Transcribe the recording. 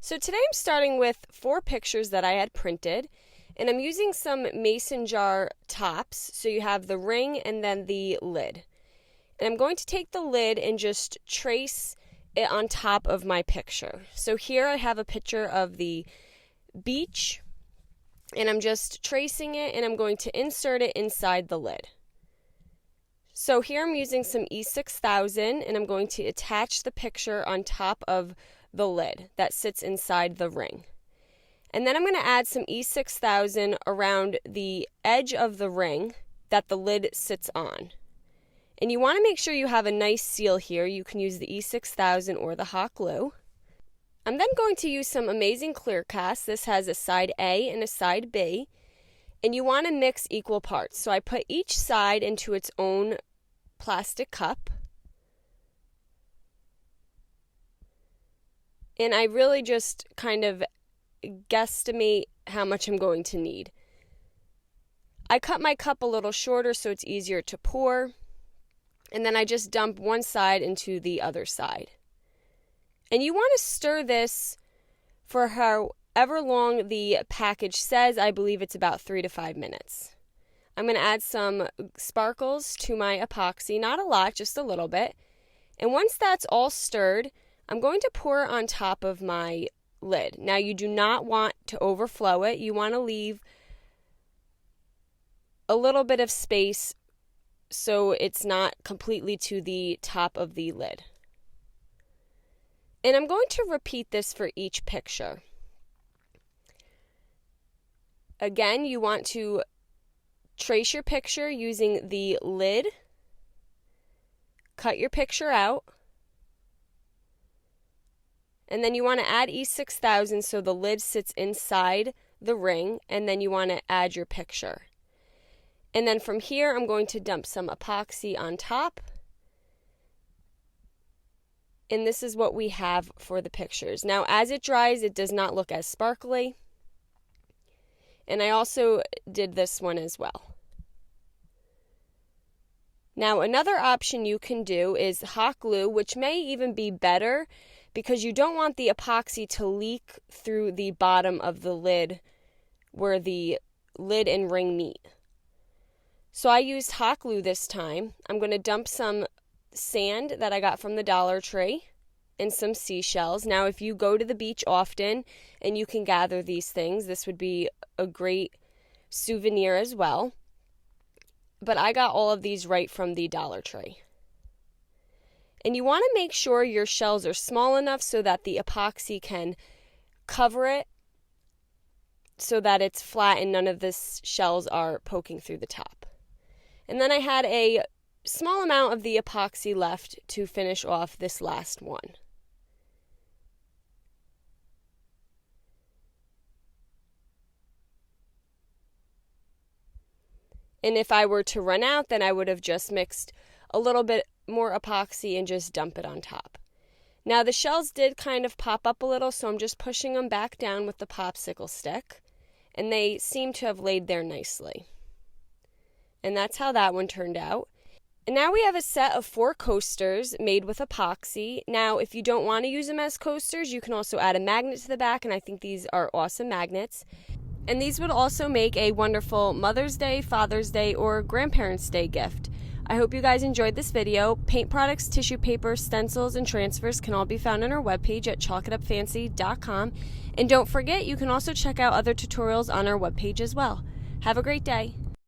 So today I'm starting with 4 pictures that I had printed, and I'm using some mason jar tops, so you have the ring and then the lid. And I'm going to take the lid and just trace it on top of my picture. So here I have a picture of the beach, and I'm just tracing it, and I'm going to insert it inside the lid. So here I'm using some E6000, and I'm going to attach the picture on top of the lid that sits inside the ring. And then I'm going to add some E6000 around the edge of the ring that the lid sits on. And you want to make sure you have a nice seal here. You can use the E6000 or the hot glue. I'm then going to use some Amazing Clear Cast. This has a side A and a side B. And you want to mix equal parts. So I put each side into its own plastic cup. And I really just kind of guesstimate how much I'm going to need. I cut my cup a little shorter so it's easier to pour. And then I just dump one side into the other side. And you want to stir this for however long the package says. I believe it's about 3 to 5 minutes. I'm going to add some sparkles to my epoxy, not a lot, just a little bit. And once that's all stirred, I'm going to pour it on top of my lid. Now you do not want to overflow it. You want to leave a little bit of space so it's not completely to the top of the lid. And I'm going to repeat this for each picture. Again, you want to trace your picture using the lid. Cut your picture out. And then you want to add E6000 so the lid sits inside the ring, and then you want to add your picture. And then from here, I'm going to dump some epoxy on top. And this is what we have for the pictures. Now, as it dries, it does not look as sparkly. And I also did this one as well. Now, another option you can do is hot glue, which may even be better because you don't want the epoxy to leak through the bottom of the lid where the lid and ring meet. So I used hot glue this time. I'm going to dump some sand that I got from the Dollar Tree and some seashells. Now, if you go to the beach often and you can gather these things, this would be a great souvenir as well. But I got all of these right from the Dollar Tree. And you want to make sure your shells are small enough so that the epoxy can cover it so that it's flat and none of the shells are poking through the top. And then I had a small amount of the epoxy left to finish off this last one. And if I were to run out, then I would have just mixed a little bit more epoxy and just dump it on top. Now the shells did kind of pop up a little, so I'm just pushing them back down with the popsicle stick, and they seem to have laid there nicely. And that's how that one turned out. And now we have a set of 4 coasters made with epoxy. Now, if you don't want to use them as coasters, you can also add a magnet to the back, and I think these are awesome magnets. And these would also make a wonderful Mother's Day, Father's Day, or Grandparents' Day gift. I hope you guys enjoyed this video. Paint products, tissue paper, stencils, and transfers can all be found on our webpage at chalkitupfancy.com. And don't forget, you can also check out other tutorials on our webpage as well. Have a great day.